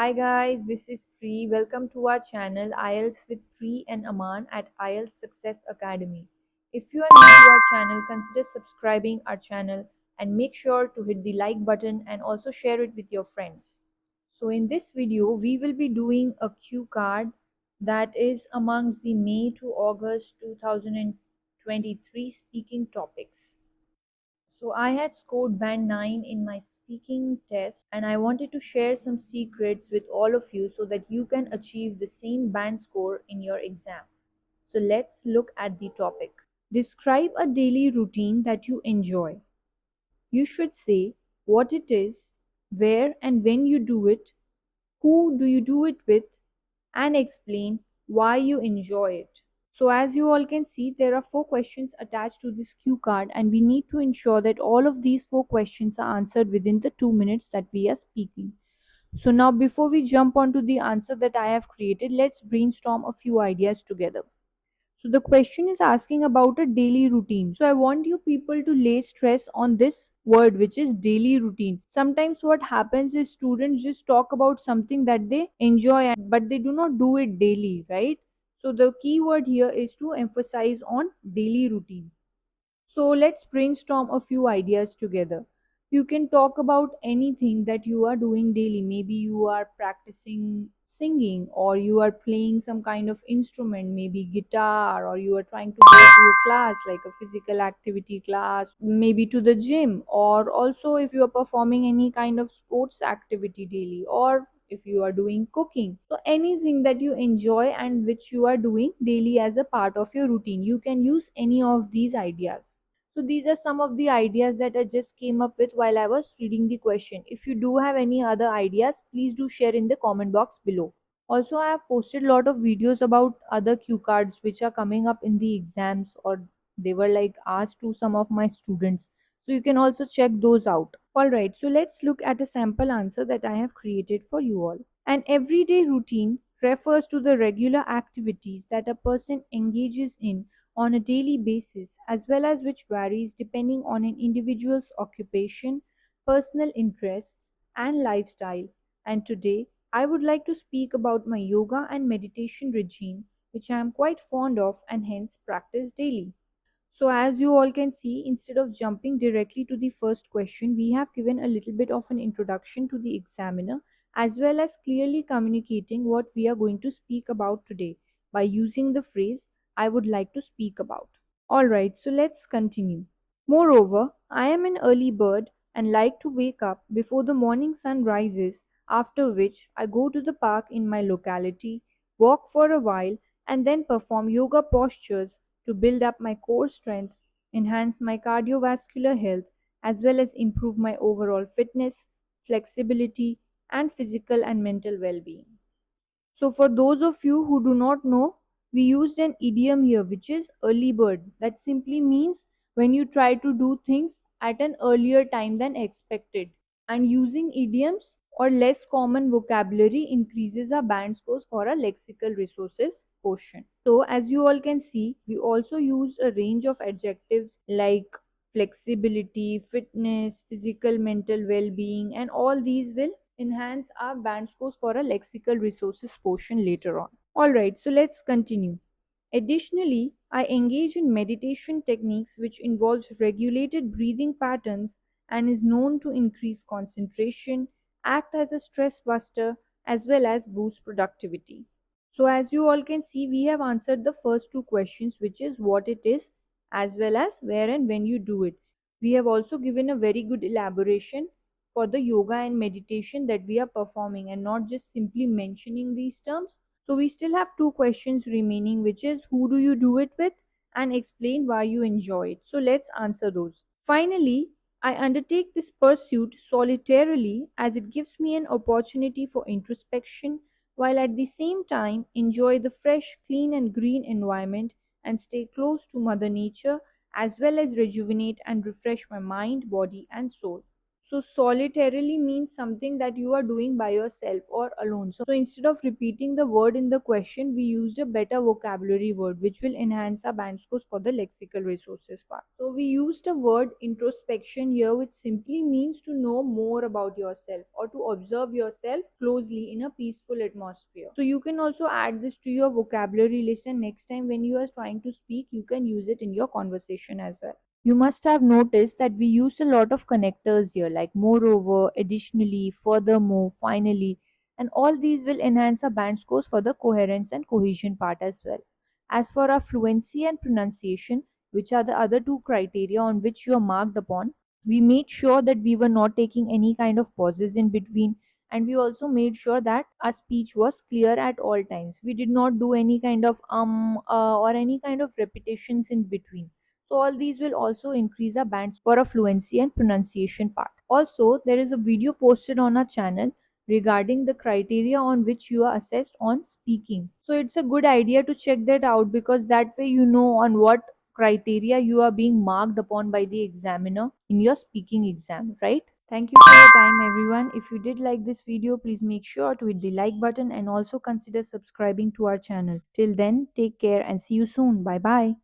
Hi guys, this is Pri. Welcome to our channel IELTS with Pri and Aman at IELTS Success Academy. If you are new to our channel, consider subscribing our channel and make sure to hit the like button and also share it with your friends. So in this video, we will be doing a cue card that is amongst the May to August 2023 speaking topics. So I had scored band 9 in my speaking test and I wanted to share some secrets with all of you so that you can achieve the same band score in your exam. So let's look at the topic. Describe a daily routine that you enjoy. You should say what it is, where and when you do it, who do you do it with, and explain why you enjoy it. So as you all can see, there are 4 questions attached to this cue card and we need to ensure that all of these 4 questions are answered within the 2 minutes that we are speaking. So now before we jump onto the answer that I have created, let's brainstorm a few ideas together. So the question is asking about a daily routine. So I want you people to lay stress on this word, which is daily routine. Sometimes what happens is students just talk about something that they enjoy but they do not do it daily, right? So the key word here is to emphasize on daily routine. So let's brainstorm a few ideas together. You can talk about anything that you are doing daily. Maybe you are practicing singing, or you are playing some kind of instrument, maybe guitar, or you are trying to go to a class like a physical activity class, maybe to the gym, or also if you are performing any kind of sports activity daily, or if you are doing cooking. So anything that you enjoy and which you are doing daily as a part of your routine, you can use any of these ideas. So these are some of the ideas that I just came up with while I was reading the question. If you do have any other ideas, please do share in the comment box below. Also, I have posted a lot of videos about other cue cards which are coming up in the exams, or they were like asked to some of my students. So you can also check those out. Alright, so let's look at a sample answer that I have created for you all. An everyday routine refers to the regular activities that a person engages in on a daily basis, as well as which varies depending on an individual's occupation, personal interests, and lifestyle. And today, I would like to speak about my yoga and meditation regime, which I am quite fond of and hence practice daily. So as you all can see, instead of jumping directly to the first question, we have given a little bit of an introduction to the examiner as well as clearly communicating what we are going to speak about today by using the phrase I would like to speak about. Alright, so let's continue. Moreover, I am an early bird and like to wake up before the morning sun rises, after which I go to the park in my locality, walk for a while, and then perform yoga postures to build up my core strength, enhance my cardiovascular health, as well as improve my overall fitness, flexibility, and physical and mental well being. So, for those of you who do not know, we used an idiom here which is early bird. That simply means when you try to do things at an earlier time than expected. And using idioms or less common vocabulary increases our band scores for our lexical resources quotient. So, as you all can see, we also used a range of adjectives like flexibility, fitness, physical, mental well being, and all these will enhance our band scores for a lexical resources portion later on. Alright, so let's continue. Additionally, I engage in meditation techniques which involves regulated breathing patterns and is known to increase concentration, act as a stress buster, as well as boost productivity. So as you all can see, we have answered the first 2 questions, which is what it is as well as where and when you do it. We have also given a very good elaboration for the yoga and meditation that we are performing and not just simply mentioning these terms. So we still have 2 questions remaining, which is who do you do it with and explain why you enjoy it. So let's answer those. Finally, I undertake this pursuit solitarily as it gives me an opportunity for introspection while at the same time enjoy the fresh, clean and green environment and stay close to Mother Nature as well as rejuvenate and refresh my mind, body and soul. So solitarily means something that you are doing by yourself or alone. So instead of repeating the word in the question, we used a better vocabulary word which will enhance our band scores for the lexical resources part. So we used the word introspection here, which simply means to know more about yourself or to observe yourself closely in a peaceful atmosphere. So you can also add this to your vocabulary list, and next time when you are trying to speak, you can use it in your conversation as well. You must have noticed that we use a lot of connectors here, like moreover, additionally, furthermore, finally, and all these will enhance our band scores for the coherence and cohesion part as well. As for our fluency and pronunciation, which are the other two criteria on which you are marked upon, we made sure that we were not taking any kind of pauses in between, and we also made sure that our speech was clear at all times. We did not do any kind of or any kind of repetitions in between. So all these will also increase our bands for a fluency and pronunciation part. Also, there is a video posted on our channel regarding the criteria on which you are assessed on speaking. So it's a good idea to check that out, because that way you know on what criteria you are being marked upon by the examiner in your speaking exam, right? Thank you for your time, everyone. If you did like this video, please make sure to hit the like button and also consider subscribing to our channel. Till then, take care and see you soon. Bye bye.